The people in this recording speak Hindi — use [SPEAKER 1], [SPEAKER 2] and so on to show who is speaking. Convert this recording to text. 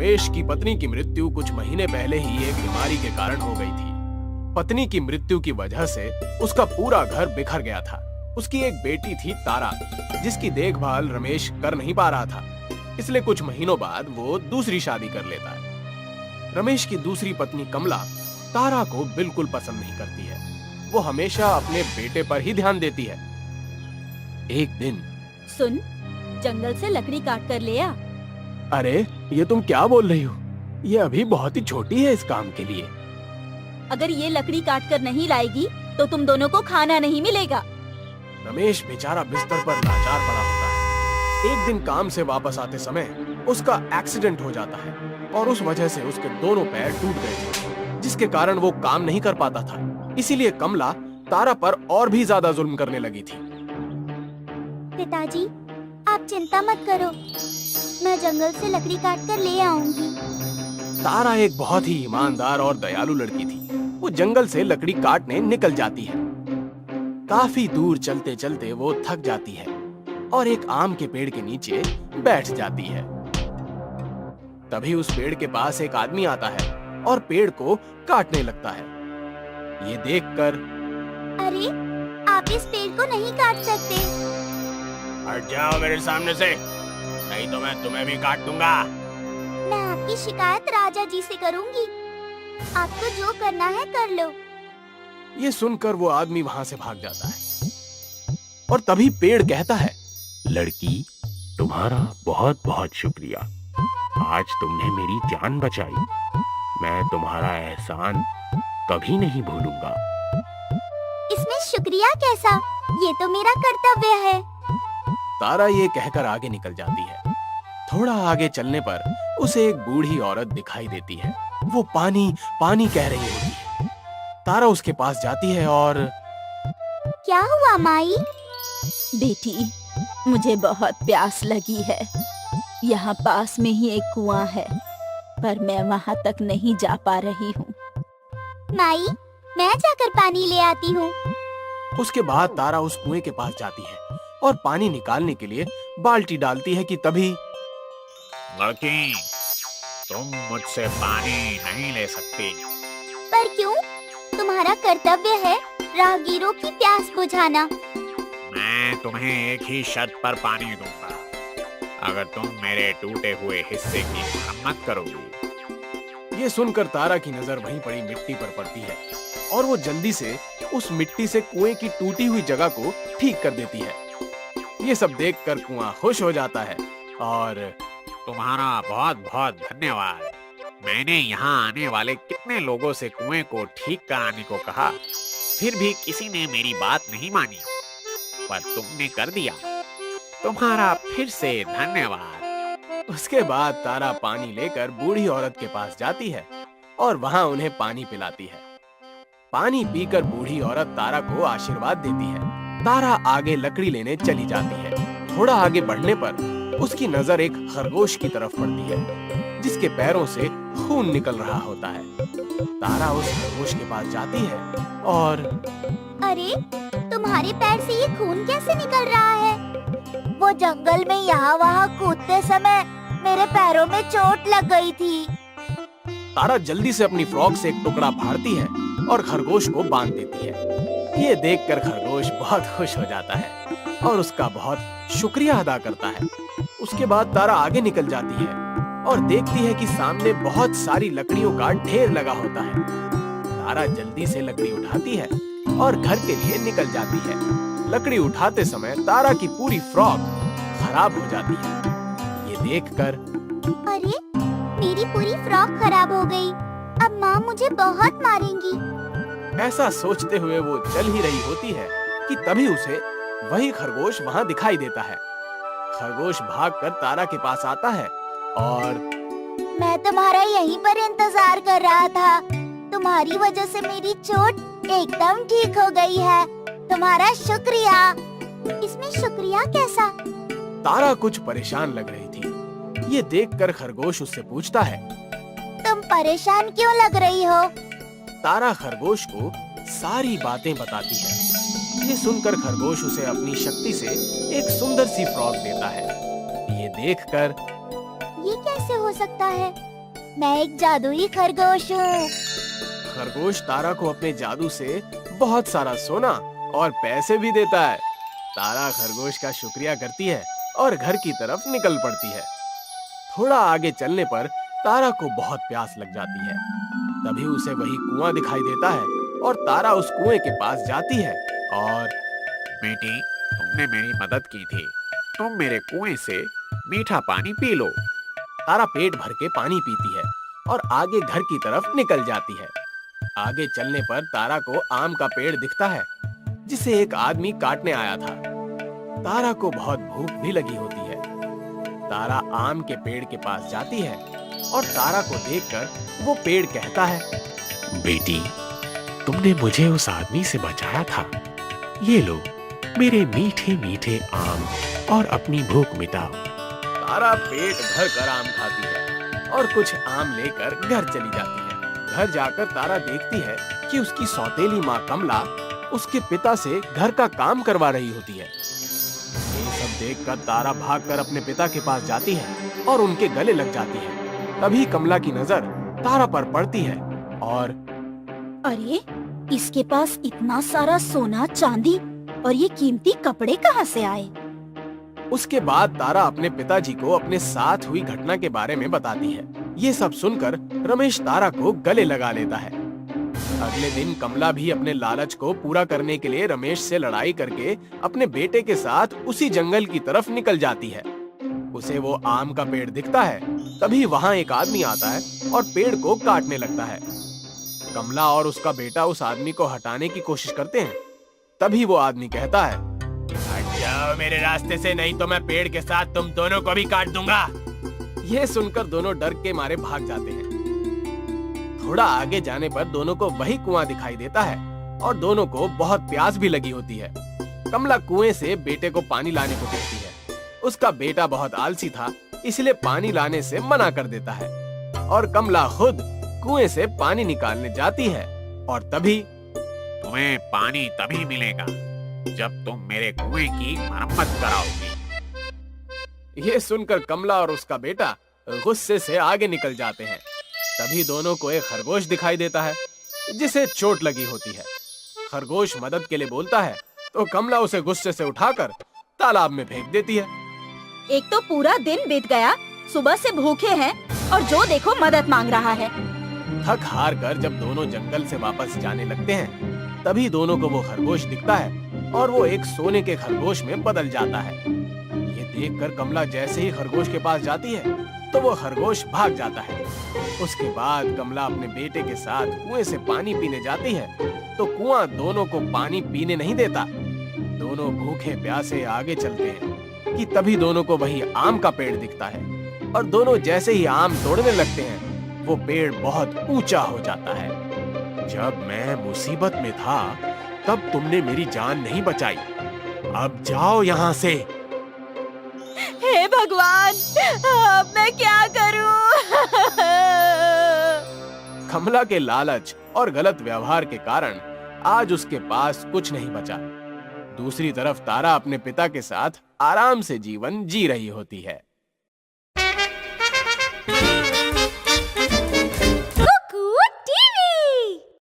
[SPEAKER 1] रमेश की पत्नी की मृत्यु कुछ महीने पहले ही एक बीमारी के कारण हो गई थी। पत्नी की मृत्यु की वजह से उसका पूरा घर बिखर गया था। उसकी एक बेटी थी तारा, जिसकी देखभाल रमेश कर नहीं पा रहा था, इसलिए कुछ महीनों बाद वो दूसरी शादी कर लेता है। रमेश की दूसरी पत्नी कमला तारा को बिल्कुल पसंद नहीं करती है। वो हमेशा अपने बेटे पर ही ध्यान देती है। एक दिन,
[SPEAKER 2] सुन, जंगल से लकड़ी काट कर ले आ।
[SPEAKER 1] अरे ये तुम क्या बोल रही हो? ये अभी बहुत ही छोटी है इस काम के लिए।
[SPEAKER 2] अगर ये लकड़ी काट कर नहीं लाएगी तो तुम दोनों को खाना नहीं मिलेगा।
[SPEAKER 1] रमेश बेचारा बिस्तर पर लाचार पड़ा होता है। एक दिन काम से वापस आते समय उसका एक्सीडेंट हो जाता है और उस वजह से उसके दोनों पैर टूट गए थे, जिसके कारण वो काम नहीं कर पाता था। इसीलिए कमला तारा पर और भी ज्यादा जुल्म करने लगी थी।
[SPEAKER 3] पिताजी, आप चिंता मत करो, मैं जंगल से लकड़ी काट कर ले आऊंगी।
[SPEAKER 1] तारा एक बहुत ही ईमानदार और दयालु लड़की थी। वो जंगल से लकड़ी काटने निकल जाती है। काफी दूर चलते चलते वो थक जाती है और एक आम के पेड़ के नीचे बैठ जाती है। तभी उस पेड़ के पास एक आदमी आता है और पेड़ को काटने लगता है। ये देखकर,
[SPEAKER 3] अरे, आप इस पेड़ को नहीं काट सकते।
[SPEAKER 1] हट जाओ मेरे सामने से, नहीं तो मैं तुम्हें भी काट दूंगा।
[SPEAKER 3] मैं आपकी शिकायत राजा जी से करूंगी। आपको जो करना है कर लो।
[SPEAKER 1] ये सुनकर वो आदमी वहां से भाग जाता है और तभी पेड़ कहता है,
[SPEAKER 4] लड़की, तुम्हारा बहुत बहुत शुक्रिया। आज तुमने मेरी जान बचाई। मैं तुम्हारा एहसान कभी नहीं भूलूंगा।
[SPEAKER 3] इसमें शुक्रिया कैसा? ये तो मेरा कर्तव्य है।
[SPEAKER 1] तारा ये कहकर आगे निकल जाती है। थोड़ा आगे चलने पर उसे एक बूढ़ी औरत दिखाई देती है। वो पानी पानी कह रही होती है। तारा उसके पास जाती है और,
[SPEAKER 3] क्या हुआ माई?
[SPEAKER 2] बेटी, मुझे बहुत प्यास लगी है। यहाँ पास में ही एक कुआं है, पर मैं वहाँ तक नहीं जा पा रही हूँ।
[SPEAKER 3] माई, मैं जाकर पानी ले आती हूँ।
[SPEAKER 1] उसके बाद तारा उस कुएं के पास जाती है और पानी निकालने के लिए बाल्टी डालती है कि तभी,
[SPEAKER 4] लड़की, तुम मुझसे पानी नहीं ले सकती।
[SPEAKER 3] पर क्यों? तुम्हारा कर्तव्य है राहगीरों की प्यास बुझाना।
[SPEAKER 4] मैं तुम्हें एक ही शर्त पर पानी दूंगा, अगर तुम मेरे टूटे हुए हिस्से की मरम्मत करोगी।
[SPEAKER 1] ये सुनकर तारा की नजर वहीं पड़ी मिट्टी पर पड़ती है और वो जल्दी से उस मिट्टी से कुएं की टूटी हुई जगह को ठीक कर देती है। ये सब देखकर कुआं खुश हो जाता है और,
[SPEAKER 4] तुम्हारा बहुत बहुत धन्यवाद। मैंने यहाँ आने वाले कितने लोगों से कुएं को ठीक कराने को कहा, फिर भी किसी ने मेरी बात नहीं मानी, पर तुमने कर दिया। तुम्हारा फिर से धन्यवाद।
[SPEAKER 1] उसके बाद तारा पानी लेकर बूढ़ी औरत के पास जाती है और वहां उन्हें पानी पिलाती है। पानी पीकर बूढ़ी औरत तारा को आशीर्वाद देती है। तारा आगे लकड़ी लेने चली जाती है। थोड़ा आगे बढ़ने पर उसकी नजर एक खरगोश की तरफ पड़ती है, जिसके पैरों से खून निकल रहा होता है। तारा उस खरगोश के पास जाती है और,
[SPEAKER 3] अरे, तुम्हारे पैर से ये खून कैसे निकल रहा है? वो जंगल में यहाँ वहाँ कूदते समय मेरे पैरों में चोट लग गई थी।
[SPEAKER 1] तारा जल्दी से अपनी फ्रॉक से एक टुकड़ा फाड़ती है और खरगोश को बांध देती है। ये देखकर खरगोश बहुत खुश हो जाता है और उसका बहुत शुक्रिया अदा करता है। उसके बाद तारा आगे निकल जाती है और देखती है कि सामने बहुत सारी लकड़ियों का ढेर लगा होता है। तारा जल्दी से लकड़ी उठाती है और घर के लिए निकल जाती है। लकड़ी उठाते समय तारा की पूरी फ्रॉक खराब हो जाती है। ये देखकर,
[SPEAKER 3] अरे, मेरी पूरी फ्रॉक खराब हो गई। अब माँ मुझे बहुत मारेंगी।
[SPEAKER 1] ऐसा सोचते हुए वो चल ही रही होती है कि तभी उसे वही खरगोश वहां दिखाई देता है। खरगोश भागकर तारा के पास आता है और,
[SPEAKER 3] मैं तुम्हारा यहीं पर इंतजार कर रहा था। तुम्हारी वजह से मेरी चोट एकदम ठीक हो गई है। तुम्हारा शुक्रिया। इसमें शुक्रिया कैसा?
[SPEAKER 1] तारा कुछ परेशान लग रही थी। ये देखकर खरगोश उससे पूछता है,
[SPEAKER 3] तुम परेशान क्यों लग रही हो?
[SPEAKER 1] तारा खरगोश को सारी बातें बताती है। ये सुनकर खरगोश उसे अपनी शक्ति से एक सुंदर सी फ्रॉक देता है। ये देखकर,
[SPEAKER 3] ये कैसे हो सकता है? मैं एक जादुई खरगोश हूँ।
[SPEAKER 1] खरगोश तारा को अपने जादू से बहुत सारा सोना और पैसे भी देता है। तारा खरगोश का शुक्रिया करती है और घर की तरफ निकल पड़ती है। थोड़ा आगे चलने पर तारा को बहुत प्यास लग जाती है। तभी उसे वही कुआं दिखाई देता है और तारा उस कुएं के पास जाती है और
[SPEAKER 4] बेटी, तुमने मेरी मदद की थी। तुम मेरे कुएं से मीठा पानी पी लो।
[SPEAKER 1] तारा पेट भर के पानी पीती है और आगे घर की तरफ निकल जाती है। आगे चलने पर तारा को आम का पेड़ दिखता है जिसे एक आदमी काटने आया था। तारा को बहुत भूख भी लगी होती है। तारा आम के पेड़ के पास जाती है और तारा को देखकर वो पेड़ कहता है,
[SPEAKER 4] बेटी, तुमने मुझे उस आदमी से बचाया था। ये लो मेरे मीठे मीठे आम और अपनी भूख मिटाओ।
[SPEAKER 1] तारा पेट भर कर आम खाती है और कुछ आम लेकर घर चली जाती है। घर जाकर तारा देखती है कि उसकी सौतेली माँ कमला उसके पिता से घर का काम करवा रही होती है। ये सब देखकर तारा भागकर अपने पिता के पास जाती है और उनके गले लग जाती है। तभी कमला की नजर तारा पर पड़ती है और
[SPEAKER 2] अरे, इसके पास इतना सारा सोना चांदी और ये कीमती कपड़े कहाँ से आए?
[SPEAKER 1] उसके बाद तारा अपने पिताजी को अपने साथ हुई घटना के बारे में बताती है। ये सब सुनकर रमेश तारा को गले लगा लेता है। अगले दिन कमला भी अपने लालच को पूरा करने के लिए रमेश से लड़ाई करके अपने बेटे के साथ उसी जंगल की तरफ निकल जाती है। उसे वो आम का पेड़ दिखता है। तभी वहाँ एक आदमी आता है और पेड़ को काटने लगता है। कमला और उसका बेटा उस आदमी को हटाने की कोशिश करते हैं। तभी वो आदमी कहता है, हट जाओ मेरे रास्ते से, नहीं तो मैं पेड़ के साथ तुम दोनों को भी काट दूंगा। यह सुनकर दोनों डर के मारे भाग जाते हैं। थोड़ा आगे जाने पर दोनों को वही कुआं दिखाई देता है और दोनों को बहुत प्यास भी लगी होती है। कमला कुएं से बेटे को पानी लाने को कहती है। उसका बेटा बहुत आलसी था, इसलिए पानी लाने से मना कर देता है और कमला खुद कुएं से पानी निकालने जाती है। और तभी
[SPEAKER 4] तुम्हें पानी तभी मिलेगा जब तुम मेरे कुएं की मरम्मत कराओगी।
[SPEAKER 1] ये सुनकर कमला और उसका बेटा गुस्से से आगे निकल जाते हैं। तभी दोनों को एक खरगोश दिखाई देता है जिसे चोट लगी होती है। खरगोश मदद के लिए बोलता है तो कमला उसे गुस्से से उठाकर तालाब में फेंक देती है।
[SPEAKER 2] एक तो पूरा दिन बीत गया, सुबह से भूखे हैं और जो देखो मदद मांग रहा है।
[SPEAKER 1] थक हार कर जब दोनों जंगल से वापस जाने लगते हैं तभी दोनों को वो खरगोश दिखता है और वो एक सोने के खरगोश में बदल जाता है। ये देखकर कमला जैसे ही खरगोश के पास जाती है तो वो खरगोश भाग जाता है। उसके बाद कमला अपने बेटे के साथ कुएं से पानी पीने जाती है तो कुआं दोनों को पानी पीने नहीं देता। दोनों भूखे प्यासे आगे चलते हैं कि तभी दोनों को वही आम का पेड़ दिखता है और दोनों जैसे ही आम तोड़ने लगते हैं वो पेड़ बहुत ऊंचा हो जाता है। जब मैं मुसीबत में था तब तुमने मेरी जान नहीं बचाई, अब जाओ यहाँ से।
[SPEAKER 2] हे भगवान, अब मैं क्या करूं?
[SPEAKER 1] कमला के लालच और गलत व्यवहार के कारण आज उसके पास कुछ नहीं बचा। दूसरी तरफ तारा अपने पिता के साथ आराम से जीवन जी रही होती है।